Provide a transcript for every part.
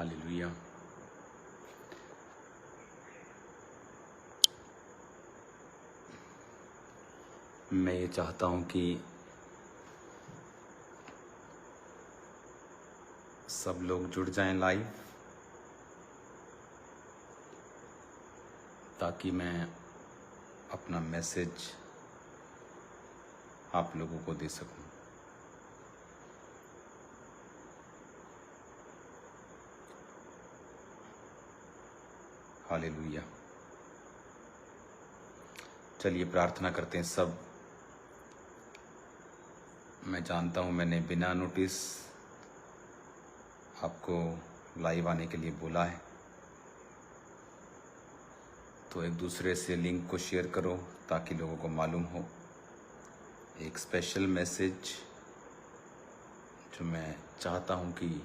Hallelujah. मैं ये चाहता हूँ कि सब लोग जुड़ जाएं लाइव, ताकि मैं अपना मैसेज आप लोगों को दे सकूं। हालेलुया। चलिए प्रार्थना करते हैं सब। मैं जानता हूं मैंने बिना नोटिस आपको लाइव आने के लिए बोला है, तो एक दूसरे से लिंक को शेयर करो ताकि लोगों को मालूम हो। एक स्पेशल मैसेज जो मैं चाहता हूं कि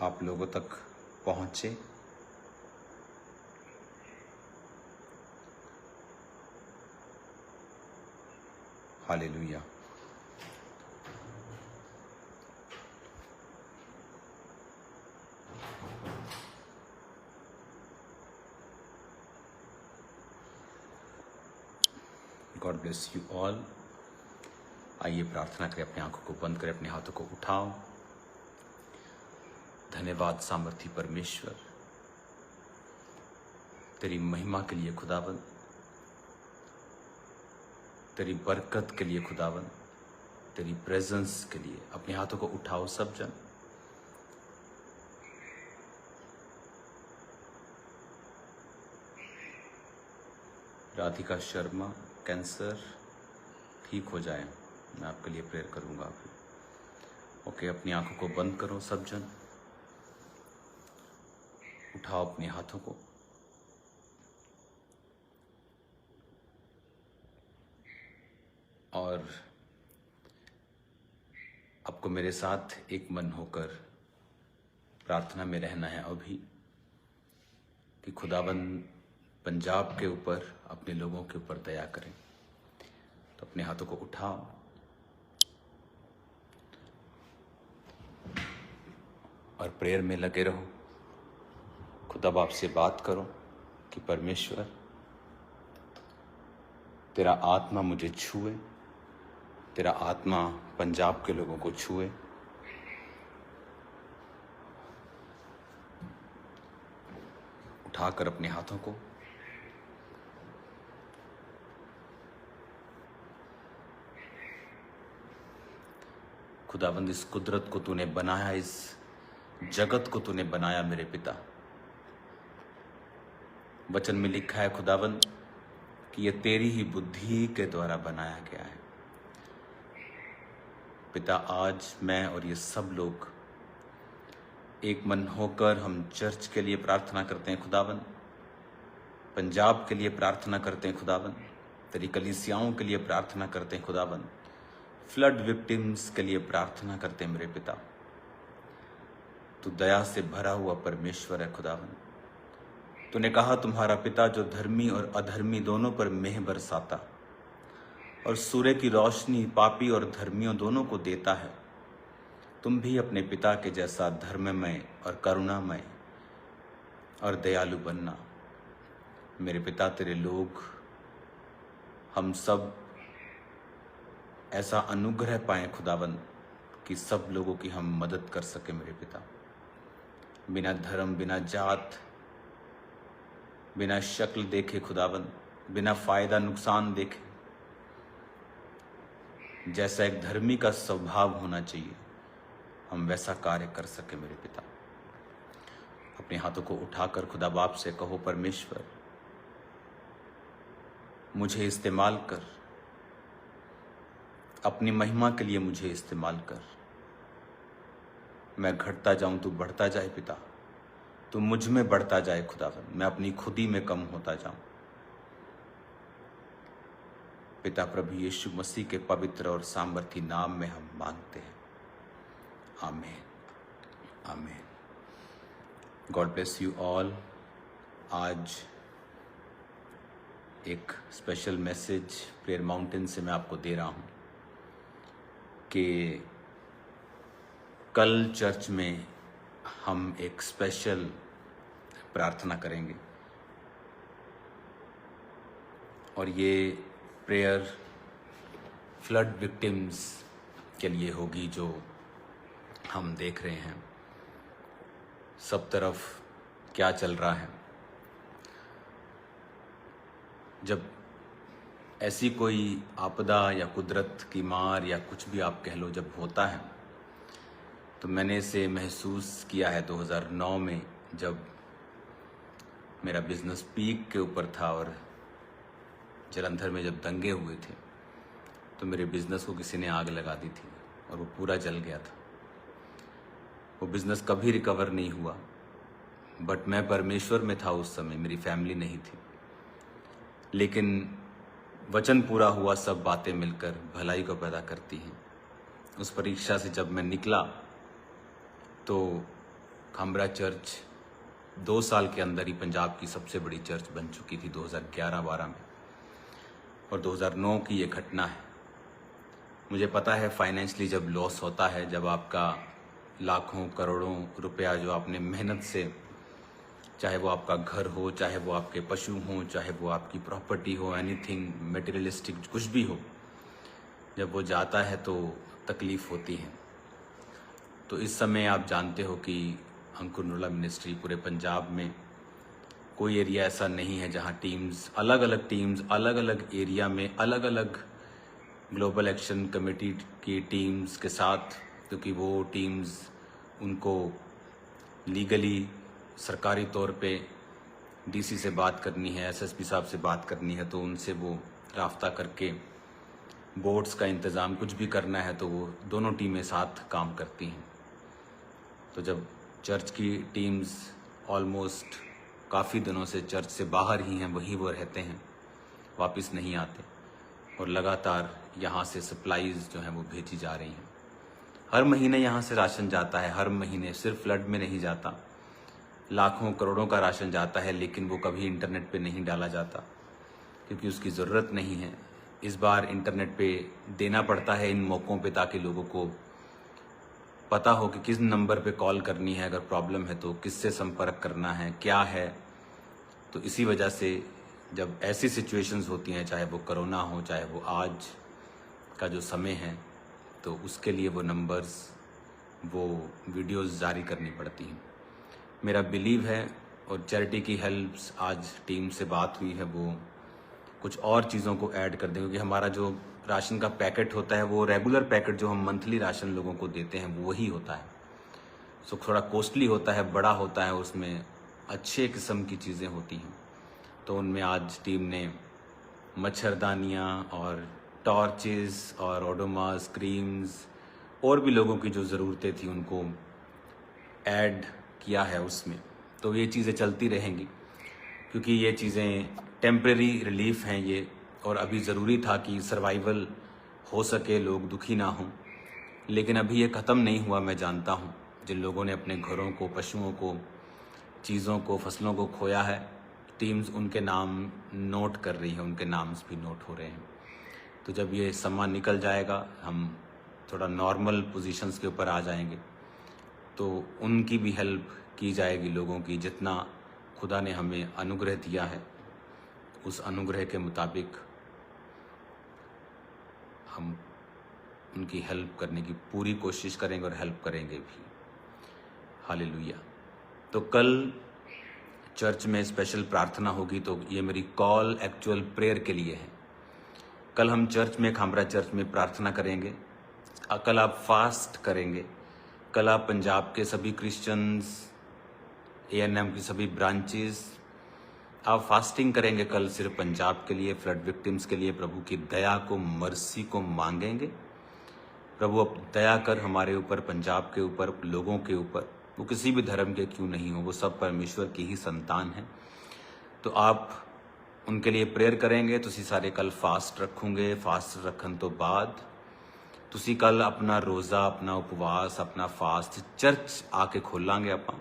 आप लोगों तक पहुंचे। Hallelujah. God bless you all. आइए प्रार्थना करें, अपनी आंखों को बंद करें, अपने हाथों को उठाओ। धन्यवाद सामर्थी परमेश्वर, तेरी महिमा के लिए खुदावन, तेरी बरकत के लिए खुदावन, तेरी प्रेजेंस के लिए। अपने हाथों को उठाओ सब जन। राधिका शर्मा, कैंसर ठीक हो जाए, मैं आपके लिए प्रेयर करूंगा। ओके, अपनी आंखों को बंद करो सब जन। उठाओ अपने हाथों को। और आपको मेरे साथ एक मन होकर प्रार्थना में रहना है अभी, कि खुदावन पंजाब के ऊपर, अपने लोगों के ऊपर दया करें। तो अपने हाथों को उठाओ और प्रेयर में लगे रहो। खुदा बाप से बात करो कि परमेश्वर तेरा आत्मा मुझे छुए, तेरा आत्मा पंजाब के लोगों को छुए। उठाकर अपने हाथों को खुदाबंद, इस कुदरत को तूने बनाया, इस जगत को तूने बनाया मेरे पिता। वचन में लिखा है खुदाबंद कि यह तेरी ही बुद्धि के द्वारा बनाया गया है। पिता, आज मैं और ये सब लोग एक मन होकर हम चर्च के लिए प्रार्थना करते हैं खुदाबंद, पंजाब के लिए प्रार्थना करते हैं खुदाबंद, तेरी कलीसियाओं के लिए प्रार्थना करते हैं खुदाबंद, फ्लड विक्टिम्स के लिए प्रार्थना करते हैं मेरे पिता। तू दया से भरा हुआ परमेश्वर है खुदाबंद। तूने कहा तुम्हारा पिता जो धर्मी और अधर्मी दोनों पर मेह बरसाता और सूर्य की रोशनी पापी और धर्मियों दोनों को देता है, तुम भी अपने पिता के जैसा धर्ममय और करुणामय और दयालु बनना। मेरे पिता, तेरे लोग हम सब ऐसा अनुग्रह पाएं खुदाबंद कि सब लोगों की हम मदद कर सके मेरे पिता। बिना धर्म, बिना जात, बिना शक्ल देखे खुदाबंद, बिना फायदा नुकसान देखे, जैसा एक धर्मी का स्वभाव होना चाहिए, हम वैसा कार्य कर सके मेरे पिता। अपने हाथों को उठाकर खुदा बाप से कहो, परमेश्वर मुझे इस्तेमाल कर, अपनी महिमा के लिए मुझे इस्तेमाल कर। मैं घटता जाऊं तू बढ़ता जाए पिता, तू मुझ में बढ़ता जाए खुदावन, मैं अपनी खुदी में कम होता जाऊं। पिता प्रभु यीशु मसीह के पवित्र और सामर्थी नाम में हम मांगते हैं, आमीन आमीन। God bless you all. आज एक स्पेशल मैसेज प्रेयर माउंटेन से मैं आपको दे रहा हूं कि कल चर्च में हम एक स्पेशल प्रार्थना करेंगे और ये प्रेयर फ्लड विक्टिम्स के लिए होगी जो हम देख रहे हैं सब तरफ क्या चल रहा है। जब ऐसी कोई आपदा या कुदरत की मार या कुछ भी आप कह लो जब होता है तो मैंने इसे महसूस किया है 2009 में, जब मेरा बिजनेस पीक के ऊपर था और जलंधर में जब दंगे हुए थे तो मेरे बिजनेस को किसी ने आग लगा दी थी और वो पूरा जल गया था। वो बिजनेस कभी रिकवर नहीं हुआ, बट मैं परमेश्वर में था उस समय, मेरी फैमिली नहीं थी। लेकिन वचन पूरा हुआ, सब बातें मिलकर भलाई को पैदा करती हैं। उस परीक्षा से जब मैं निकला तो खामरा चर्च 2 साल के अंदर ही पंजाब की सबसे बड़ी चर्च बन चुकी थी 2011-12 में, और 2009 की ये घटना है। मुझे पता है फाइनेंशियली जब लॉस होता है, जब आपका लाखों करोड़ों रुपया जो आपने मेहनत से, चाहे वो आपका घर हो, चाहे वो आपके पशु हों, चाहे वो आपकी प्रॉपर्टी हो, एनीथिंग मटेरियलिस्टिक कुछ भी हो, जब वो जाता है तो तकलीफ़ होती है। तो इस समय आप जानते हो कि अंकुर नूरला मिनिस्ट्री पूरे पंजाब में कोई एरिया ऐसा नहीं है जहां टीम्स अलग अलग एरिया में अलग अलग ग्लोबल एक्शन कमेटी की टीम्स के साथ, क्योंकि वो टीम्स उनको लीगली सरकारी तौर पे डीसी से बात करनी है, एसएसपी साहब से बात करनी है, तो उनसे वो राफ्ता करके बोट्स का इंतज़ाम कुछ भी करना है तो वो दोनों टीमें साथ काम करती हैं। तो जब चर्च की टीम्स ऑलमोस्ट काफ़ी दिनों से चर्च से बाहर ही हैं, वहीं वो रहते हैं, वापस नहीं आते, और लगातार यहाँ से सप्लाईज जो हैं वो भेजी जा रही हैं। हर महीने यहाँ से राशन जाता है, हर महीने, सिर्फ फ्लड में नहीं जाता, लाखों करोड़ों का राशन जाता है, लेकिन वो कभी इंटरनेट पे नहीं डाला जाता क्योंकि उसकी ज़रूरत नहीं है। इस बार इंटरनेट पे देना पड़ता है इन मौक़ों पे, ताकि लोगों को पता हो कि किस नंबर पे कॉल करनी है, अगर प्रॉब्लम है तो किससे संपर्क करना है, क्या है। तो इसी वजह से जब ऐसी सिचुएशंस होती हैं, चाहे वो कोरोना हो, चाहे वो आज का जो समय है, तो उसके लिए वो नंबर्स, वो वीडियोस जारी करनी पड़ती हैं। मेरा बिलीव है, और चैरिटी की हेल्प्स, आज टीम से बात हुई है, वो कुछ और चीज़ों को ऐड कर दें, क्योंकि हमारा जो राशन का पैकेट होता है वो रेगुलर पैकेट जो हम मंथली राशन लोगों को देते हैं वो वही होता है। सो थोड़ा कॉस्टली होता है, बड़ा होता है, उसमें अच्छे किस्म की चीज़ें होती हैं। तो उनमें आज टीम ने मच्छरदानियाँ और टॉर्चेस और ओडोमॉस क्रीम्स और भी लोगों की जो ज़रूरतें थी उनको ऐड किया है उसमें। तो ये चीज़ें चलती रहेंगी, क्योंकि ये चीज़ें टेम्परेरी रिलीफ हैं ये, और अभी ज़रूरी था कि सर्वाइवल हो सके, लोग दुखी ना हों। लेकिन अभी ये ख़त्म नहीं हुआ। मैं जानता हूँ जिन लोगों ने अपने घरों को, पशुओं को, चीज़ों को, फसलों को खोया है, टीम्स उनके नाम नोट कर रही है, उनके नाम्स भी नोट हो रहे हैं। तो जब ये समा निकल जाएगा, हम थोड़ा नॉर्मल पोजीशंस के ऊपर आ जाएंगे, तो उनकी भी हेल्प की जाएगी, लोगों की। जितना खुदा ने हमें अनुग्रह दिया है उस अनुग्रह के मुताबिक हम उनकी हेल्प करने की पूरी कोशिश करेंगे और हेल्प करेंगे भी। हालेलुया। तो कल चर्च में स्पेशल प्रार्थना होगी, तो ये मेरी कॉल एक्चुअल प्रेयर के लिए है। कल हम चर्च में, खामरा चर्च में प्रार्थना करेंगे। कल आप फास्ट करेंगे। कल आप पंजाब के सभी क्रिश्चियंस, ANM की सभी ब्रांचेस, आप फास्टिंग करेंगे कल सिर्फ पंजाब के लिए, फ्लड विक्टिम्स के लिए। प्रभु की दया को, मर्सी को मांगेंगे। प्रभु अब दया कर हमारे ऊपर, पंजाब के ऊपर, लोगों के ऊपर, वो किसी भी धर्म के क्यों नहीं हो, वो सब परमेश्वर की ही संतान हैं। तो आप उनके लिए प्रेयर करेंगे। तुसी सारे कल फास्ट रखोगे। फास्ट रखन तो बाद तुसी कल अपना रोज़ा, अपना उपवास, अपना फास्ट चर्च आके खोलांगे। ਆਪਾਂ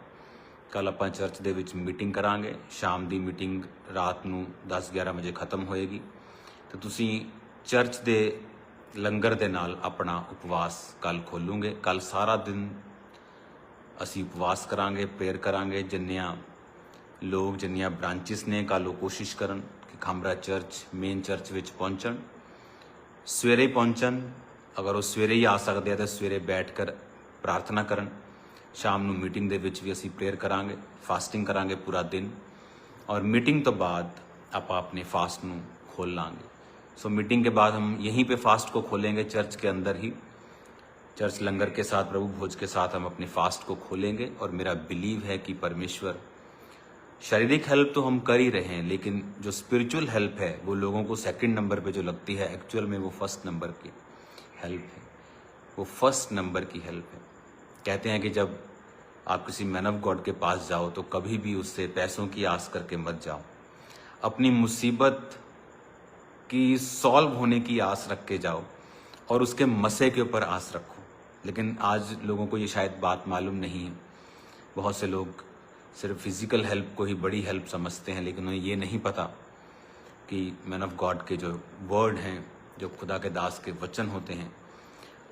कल ਆਪਾਂ चर्च ਦੇ ਵਿੱਚ ਮੀਟਿੰਗ ਕਰਾਂਗੇ। ਸ਼ਾਮ ਦੀ ਮੀਟਿੰਗ ਰਾਤ ਨੂੰ 10-11 ਵਜੇ ਖਤਮ ਹੋਏਗੀ, ਤੇ ਤੁਸੀਂ ਚਰਚ ਦੇ ਲੰਗਰ ਦੇ ਨਾਲ ਆਪਣਾ ਉਪਵਾਸ ਕੱਲ ਖੋਲੂਗੇ। ਕੱਲ ਸਾਰਾ ਦਿਨ असी उपवास करांगे, प्रेयर करांगे। जिन्नियां लोग जिन्नियां ब्रांचिस ने कालो कोशिश करन कि खामरा चर्च मेन चर्च विच पहुंचण, सवेरे पहुंचण। अगर वो सवेरे ही आ सकते हैं तो सवेरे बैठ कर प्रार्थना करन। शाम नूं मीटिंग दे विच भी असी प्रेयर करांगे, फास्टिंग करांगे पूरा दिन, और मीटिंग तो बाद आप अपने फास्ट नूं खोल लांगे। सो मीटिंग के बाद हम यहीं पे फास्ट को खोलेंगे, चर्च के अंदर ही, चर्च लंगर के साथ, प्रभु भोज के साथ हम अपने फास्ट को खोलेंगे। और मेरा बिलीव है कि परमेश्वर, शारीरिक हेल्प तो हम कर ही रहे हैं, लेकिन जो स्पिरिचुअल हेल्प है वो लोगों को सेकंड नंबर पे जो लगती है, एक्चुअल में वो फर्स्ट नंबर की हेल्प है, वो फर्स्ट नंबर की हेल्प है। कहते हैं कि जब आप किसी मैन ऑफ गॉड के पास जाओ तो कभी भी उससे पैसों की आस करके मत जाओ, अपनी मुसीबत की सॉल्व होने की आस रख के जाओ और उसके मसे के ऊपर आस रखो। लेकिन आज लोगों को ये शायद बात मालूम नहीं है। बहुत से लोग सिर्फ फिजिकल हेल्प को ही बड़ी हेल्प समझते हैं, लेकिन उन्हें ये नहीं पता कि मैन ऑफ गॉड के जो वर्ड हैं, जो खुदा के दास के वचन होते हैं,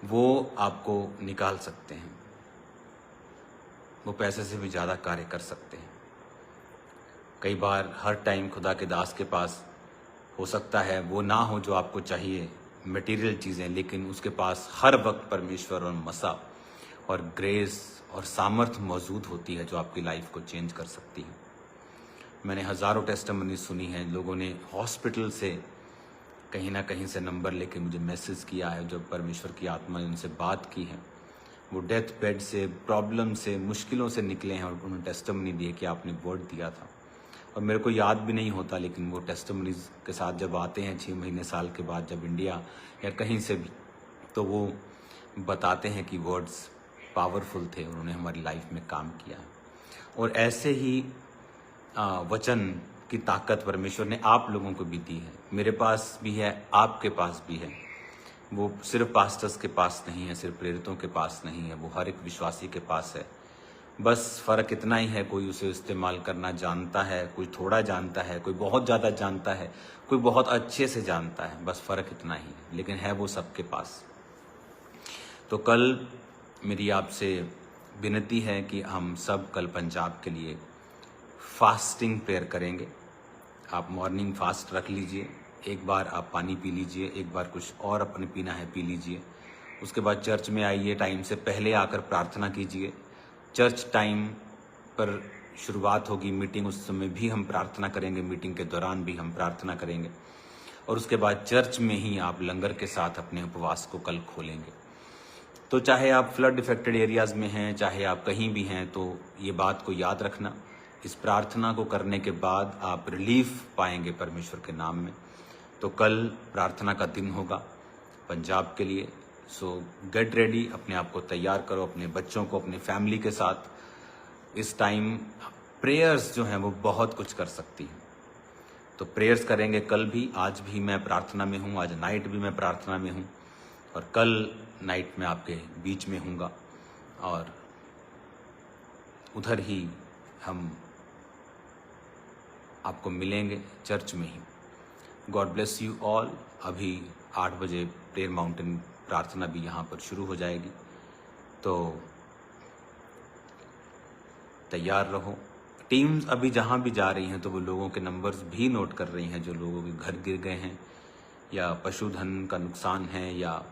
वो आपको निकाल सकते हैं, वो पैसे से भी ज़्यादा कार्य कर सकते हैं। कई बार हर टाइम खुदा के दास के पास हो सकता है वो ना हो जो आपको चाहिए, मटेरियल चीज़ें, लेकिन उसके पास हर वक्त परमेश्वर और मसा और ग्रेस और सामर्थ मौजूद होती है जो आपकी लाइफ को चेंज कर सकती है। मैंने हज़ारों टेस्टिमनी सुनी है, लोगों ने हॉस्पिटल से कहीं ना कहीं से नंबर लेके मुझे मैसेज किया है, जब परमेश्वर की आत्मा ने उनसे बात की है, वो डेथ बेड से, प्रॉब्लम से, मुश्किलों से निकले हैं और उन्होंने टेस्टिमनी दी कि आपने वर्ड दिया था। और मेरे को याद भी नहीं होता, लेकिन वो टेस्टिमनीज के साथ जब आते हैं 6 महीने साल के बाद, जब इंडिया या कहीं से भी, तो वो बताते हैं कि वर्ड्स पावरफुल थे, उन्होंने हमारी लाइफ में काम किया। और ऐसे ही वचन की ताकत परमेश्वर ने आप लोगों को भी दी है, मेरे पास भी है, आपके पास भी है। वो सिर्फ पास्टर्स के पास नहीं है, सिर्फ प्रेरितों के पास नहीं है, वो हर एक विश्वासी के पास है। बस फ़र्क इतना ही है, कोई उसे इस्तेमाल करना जानता है, कोई थोड़ा जानता है, कोई बहुत ज़्यादा जानता है, कोई बहुत अच्छे से जानता है, बस फ़र्क इतना ही है, लेकिन है वो सबके पास। तो कल मेरी आपसे विनती है कि हम सब कल पंजाब के लिए फास्टिंग प्रेयर करेंगे। आप मॉर्निंग फास्ट रख लीजिए, एक बार आप पानी पी लीजिए, एक बार कुछ और अपने पीना है पी लीजिए। उसके बाद चर्च में आइए, टाइम से पहले आकर प्रार्थना कीजिए। चर्च टाइम पर शुरुआत होगी मीटिंग, उस समय भी हम प्रार्थना करेंगे, मीटिंग के दौरान भी हम प्रार्थना करेंगे। और उसके बाद चर्च में ही आप लंगर के साथ अपने उपवास को कल खोलेंगे। तो चाहे आप फ्लड इफेक्टेड एरियाज़ में हैं, चाहे आप कहीं भी हैं, तो ये बात को याद रखना, इस प्रार्थना को करने के बाद आप रिलीफ पाएंगे परमेश्वर के नाम में। तो कल प्रार्थना का दिन होगा पंजाब के लिए। सो गेट रेडी, अपने आप को तैयार करो, अपने बच्चों को, अपने फैमिली के साथ। इस टाइम प्रेयर्स जो हैं वो बहुत कुछ कर सकती हैं, तो प्रेयर्स करेंगे कल भी। आज भी मैं प्रार्थना में हूँ, आज नाइट भी मैं प्रार्थना में हूँ, और कल नाइट में आपके बीच में हूँगा, और उधर ही हम आपको मिलेंगे चर्च में ही। God bless you all. अभी 8 बजे प्रेयर माउंटेन प्रार्थना भी यहाँ पर शुरू हो जाएगी, तो तैयार रहो। टीम्स अभी जहाँ भी जा रही हैं तो वो लोगों के नंबर्स भी नोट कर रही हैं, जो लोगों के घर गिर गए हैं या पशुधन का नुकसान है या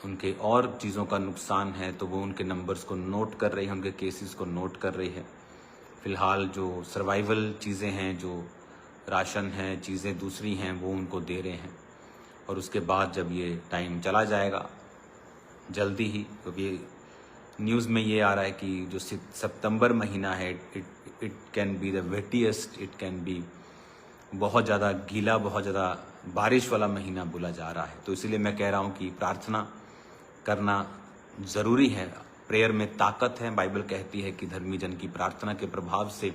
उनके और चीज़ों का नुकसान है, तो वो उनके नंबर्स को नोट कर रही है, उनके केसेस को नोट कर रही है। फ़िलहाल जो सर्वाइवल चीज़ें हैं, जो राशन है, चीज़ें दूसरी हैं, वो उनको दे रहे हैं। और उसके बाद जब ये टाइम चला जाएगा जल्दी ही, क्योंकि न्यूज़ में ये आ रहा है कि जो सितंबर महीना है, it can be the wettiest, it can be बहुत ज़्यादा गीला, बहुत ज़्यादा बारिश वाला महीना बोला जा रहा है। तो इसीलिए मैं कह रहा हूँ कि प्रार्थना करना ज़रूरी है। प्रेयर में ताकत है। बाइबल कहती है कि धर्मी जन की प्रार्थना के प्रभाव से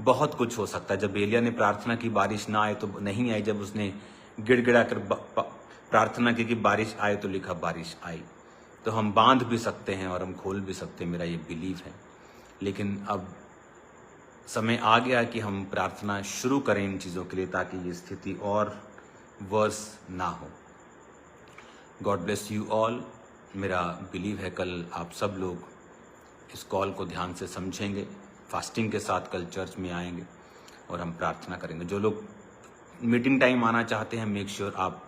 बहुत कुछ हो सकता है। जब एलिया ने प्रार्थना की, बारिश ना आए तो नहीं आई, जब उसने गिड़गिड़ा कर प्रार्थना की कि बारिश आए, तो लिखा बारिश आई। तो हम बांध भी सकते हैं और हम खोल भी सकते हैं, मेरा ये बिलीव है। लेकिन अब समय आ गया कि हम प्रार्थना शुरू करें इन चीज़ों के लिए, ताकि ये स्थिति और वर्स ना हो। God bless you all. मेरा बिलीव है कल आप सब लोग इस कॉल को ध्यान से समझेंगे, फास्टिंग के साथ कल चर्च में आएंगे और हम प्रार्थना करेंगे। जो लोग मीटिंग टाइम आना चाहते हैं, मेक श्योर आप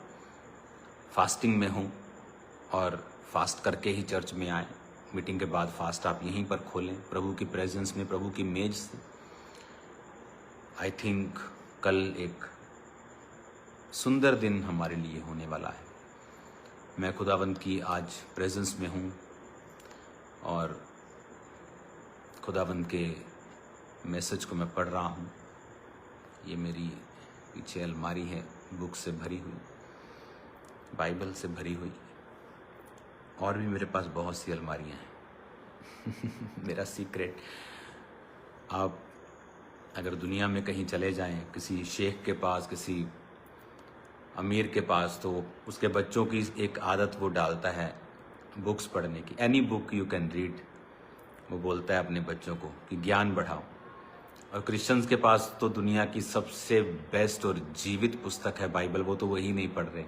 फास्टिंग में हों और फास्ट करके ही चर्च में आएँ। मीटिंग के बाद फास्ट आप यहीं पर खोलें, प्रभु की प्रेजेंस में, प्रभु की मेज से। आई थिंक कल एक सुंदर दिन हमारे लिए होने वाला है। मैं खुदावंद की आज प्रेजेंस में हूँ और खुदावंद के मैसेज को मैं पढ़ रहा हूँ। ये मेरी पीछे अलमारी है, बुक से भरी हुई, बाइबल से भरी हुई, और भी मेरे पास बहुत सी अलमारियाँ हैं। मेरा सीक्रेट, आप अगर दुनिया में कहीं चले जाएं, किसी शेख के पास, किसी अमीर के पास, तो उसके बच्चों की एक आदत वो डालता है बुक्स पढ़ने की। Any book you can read, वो बोलता है अपने बच्चों को कि ज्ञान बढ़ाओ। और क्रिश्चियंस के पास तो दुनिया की सबसे बेस्ट और जीवित पुस्तक है बाइबल, वो तो वही नहीं पढ़ रहे।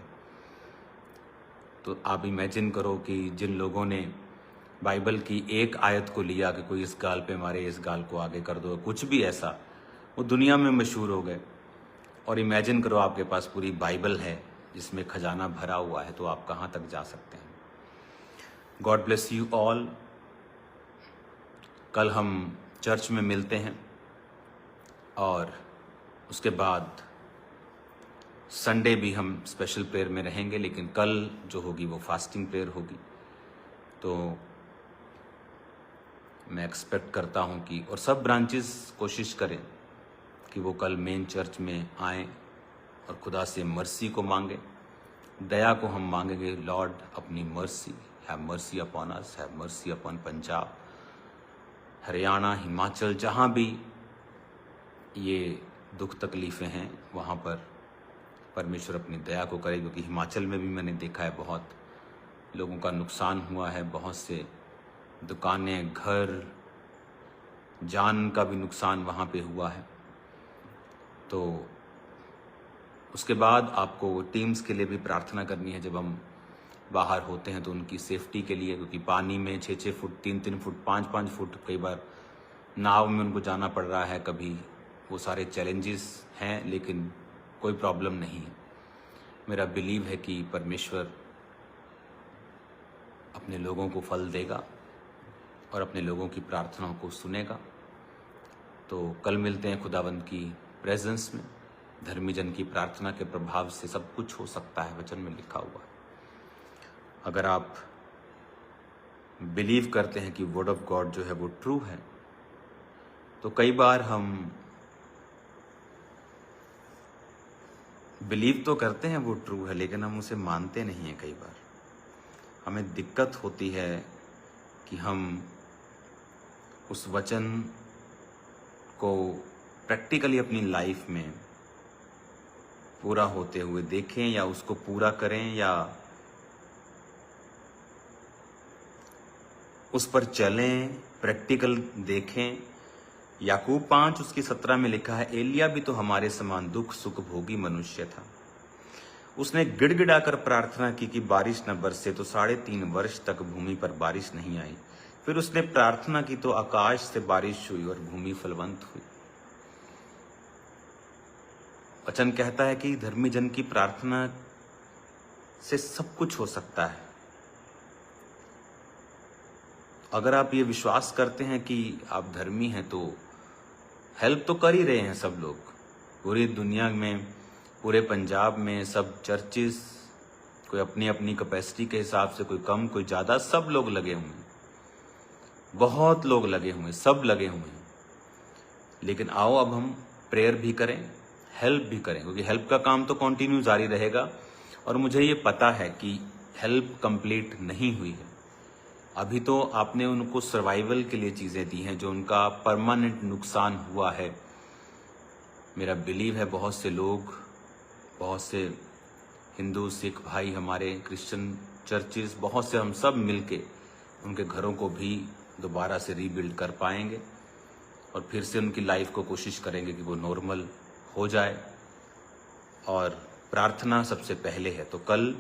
तो आप इमेजिन करो कि जिन लोगों ने बाइबल की एक आयत को लिया कि कोई इस गाल पे मारे, इस गाल को आगे कर दो, कुछ भी ऐसा, वो दुनिया में मशहूर हो गए। और इमेजिन करो आपके पास पूरी बाइबल है जिसमें खजाना भरा हुआ है, तो आप कहाँ तक जा सकते हैं। God bless you all. कल हम चर्च में मिलते हैं और उसके बाद संडे भी हम स्पेशल प्रेयर में रहेंगे, लेकिन कल जो होगी वो फास्टिंग प्रेयर होगी। तो मैं एक्सपेक्ट करता हूँ कि, और सब ब्रांचेस कोशिश करें कि वो कल मेन चर्च में आएँ और खुदा से मर्सी को मांगे, दया को हम मांगेंगे। लॉर्ड अपनी mercy, have mercy upon us, have mercy upon Punjab, Haryana, Himachal, जहाँ भी ये दुख तकलीफ़ें हैं वहाँ पर परमेश्वर अपनी दया को करे। क्योंकि हिमाचल में भी मैंने देखा है बहुत लोगों का नुकसान हुआ है, बहुत से दुकानें, घर, जान का भी नुकसान वहाँ पे हुआ है। तो उसके बाद आपको टीम्स के लिए भी प्रार्थना करनी है। जब हम बाहर होते हैं तो उनकी सेफ्टी के लिए, क्योंकि पानी में 6-6 फुट, 3-3 फुट, 5-5 फुट, कई बार नाव में उनको जाना पड़ रहा है। कभी वो सारे चैलेंजेस हैं, लेकिन कोई प्रॉब्लम नहीं है। मेरा बिलीव है कि परमेश्वर अपने लोगों को फल देगा और अपने लोगों की प्रार्थनाओं को सुनेगा। तो कल मिलते हैं खुदावंद की प्रेजेंस में। धर्मी जन की प्रार्थना के प्रभाव से सब कुछ हो सकता है, वचन में लिखा हुआ है। अगर आप बिलीव करते हैं कि वर्ड ऑफ गॉड जो है वो ट्रू है, तो कई बार हम बिलीव तो करते हैं वो ट्रू है, लेकिन हम उसे मानते नहीं हैं। कई बार हमें दिक्कत होती है कि हम उस वचन को प्रैक्टिकली अपनी लाइफ में पूरा होते हुए देखें, या उसको पूरा करें, या उस पर चलें, प्रैक्टिकल देखें। याकूब 5 उसकी 17 में लिखा है, एलिया भी तो हमारे समान दुख सुख भोगी मनुष्य था। उसने गिड़गिड़ाकर प्रार्थना की कि बारिश न बरसे, तो 3.5 वर्ष तक भूमि पर बारिश नहीं आई। फिर उसने प्रार्थना की तो आकाश से बारिश हुई और भूमि फलवंत हुई। वचन कहता है कि धर्मी जन की प्रार्थना से सब कुछ हो सकता है। अगर आप ये विश्वास करते हैं कि आप धर्मी हैं, तो हेल्प तो कर ही रहे हैं सब लोग। पूरी दुनिया में, पूरे पंजाब में सब चर्चेस, कोई अपनी अपनी कैपेसिटी के हिसाब से, कोई कम कोई ज़्यादा, सब लोग लगे हुए हैं, बहुत लोग लगे हुए हैं, सब लगे हुए हैं। लेकिन आओ अब हम प्रेयर भी करें, हेल्प भी करें, क्योंकि हेल्प का काम तो कंटिन्यू जारी रहेगा। और मुझे ये पता है कि हेल्प कंप्लीट नहीं हुई है। अभी तो आपने उनको सर्वाइवल के लिए चीज़ें दी हैं, जो उनका परमानेंट नुकसान हुआ है। मेरा बिलीव है बहुत से लोग, बहुत से हिंदू, सिख भाई, हमारे क्रिश्चियन चर्चेस, बहुत से हम सब मिलके उनके घरों को भी दोबारा से रीबिल्ड कर पाएंगे और फिर से उनकी लाइफ को कोशिश करेंगे कि वो नॉर्मल हो जाए। और प्रार्थना सबसे पहले है। तो कल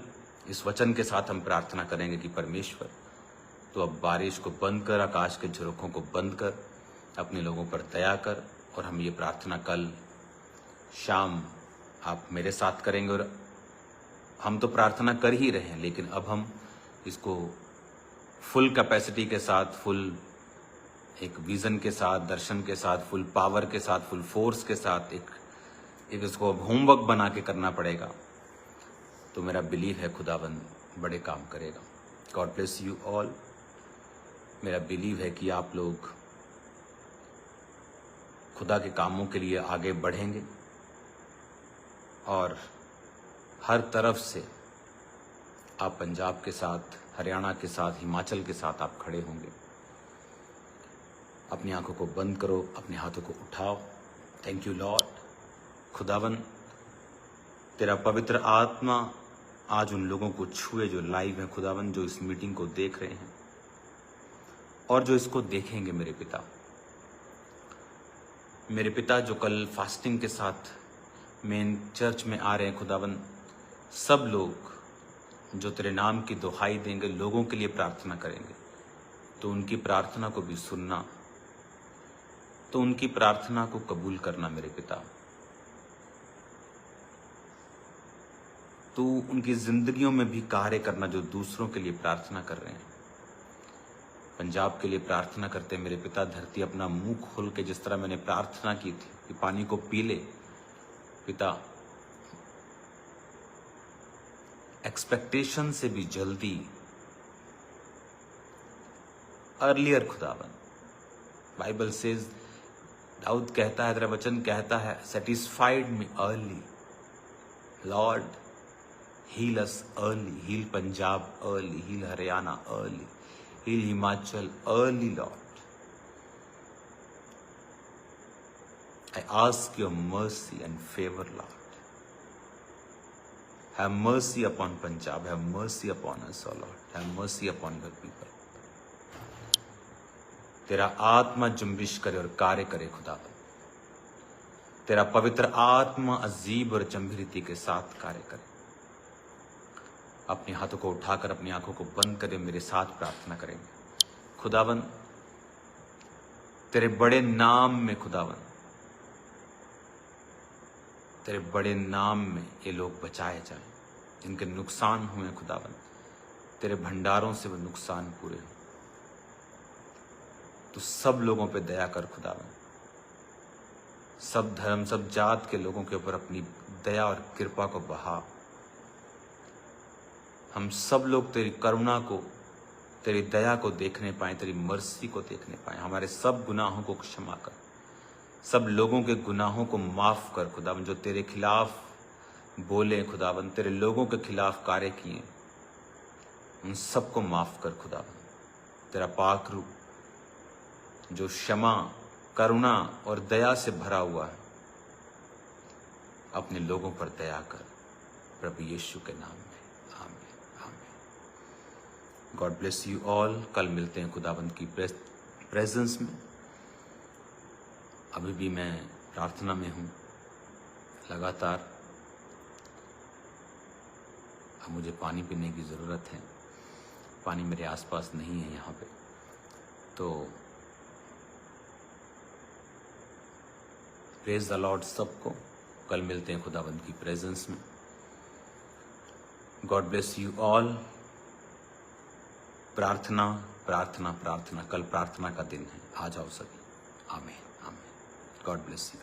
इस वचन के साथ हम प्रार्थना करेंगे कि परमेश्वर तो अब बारिश को बंद कर, आकाश के झरोखों को बंद कर, अपने लोगों पर दया कर। और हम ये प्रार्थना कल शाम आप मेरे साथ करेंगे। और हम तो प्रार्थना कर ही रहे हैं, लेकिन अब हम इसको फुल कैपेसिटी के साथ, फुल एक विजन के साथ, दर्शन के साथ, फुल पावर के साथ, फुल फोर्स के साथ एक इसको होमवर्क बना के करना पड़ेगा। तो मेरा बिलीव है खुदाबंद बड़े काम करेगा। God bless you all. मेरा बिलीव है कि आप लोग खुदा के कामों के लिए आगे बढ़ेंगे और हर तरफ से आप पंजाब के साथ, हरियाणा के साथ, हिमाचल के साथ आप खड़े होंगे। अपनी आंखों को बंद करो, अपने हाथों को उठाओ। Thank you Lord. खुदावन, तेरा पवित्र आत्मा आज उन लोगों को छुए जो लाइव हैं खुदावन, जो इस मीटिंग को देख रहे हैं और जो इसको देखेंगे। मेरे पिता जो कल फास्टिंग के साथ मेन चर्च में आ रहे हैं खुदावन, सब लोग जो तेरे नाम की दुहाई देंगे, लोगों के लिए प्रार्थना करेंगे, तो उनकी प्रार्थना को भी सुनना, तो उनकी प्रार्थना को कबूल करना। मेरे पिता, तू उनकी जिंदगियों में भी कार्य करना जो दूसरों के लिए प्रार्थना कर रहे हैं। पंजाब के लिए प्रार्थना करते हैं मेरे पिता, धरती अपना मुंह खोल के, जिस तरह मैंने प्रार्थना की थी कि पानी को पी ले पिता, एक्सपेक्टेशन से भी जल्दी, अर्लियर खुदावन। बाइबल सेज, दाऊद कहता है, तेरा वचन कहता है, satisfied me early lord, heal us early, heal Punjab early, heal Haryana early, heal Himachal early lord. I ask your mercy and favor, Lord. Have mercy upon Punjab. Have mercy upon us, O Lord. Have mercy upon your people. तेरा आत्मा जुम्बिश करे और कार्य करे खुदा। तेरा पवित्र आत्मा अजीब और गंभीरता के साथ कार्य करे। अपने हाथों को उठाकर अपनी आंखों को बंद करे, मेरे साथ प्रार्थना करेंगे। खुदावन, तेरे बड़े नाम में खुदावन, तेरे बड़े नाम में ये लोग बचाए जाएं, जिनके नुकसान हुए खुदावन, तेरे भंडारों से वो नुकसान पूरे हो। तो सब लोगों पे दया कर खुदावन, सब धर्म, सब जात के लोगों के ऊपर अपनी दया और कृपा को बहा। हम सब लोग तेरी करुणा को, तेरी दया को देखने पाए, तेरी मर्सी को देखने पाए। हमारे सब गुनाहों को क्षमा कर, सब लोगों के गुनाहों को माफ कर खुदावन, जो तेरे खिलाफ बोले खुदावन, तेरे लोगों के खिलाफ कार्य किए, उन सबको माफ कर खुदावन। तेरा पाक रूप जो क्षमा, करुणा और दया से भरा हुआ है, अपने लोगों पर दया कर, प्रभु यीशु के नाम में, आमीन आमीन। God bless you all. कल मिलते हैं खुदावंद की प्रेजेंस में। अभी भी मैं प्रार्थना में हूँ लगातार। अब मुझे पानी पीने की ज़रूरत है, पानी मेरे आसपास नहीं है यहाँ पे। तो प्रेज द लॉर्ड सबको। कल मिलते हैं खुदावंद की प्रेजेंस में। God bless you all. प्रार्थना प्रार्थना प्रार्थना, कल प्रार्थना का दिन है, आ जाओ सभी। आमीन आमीन। God bless you.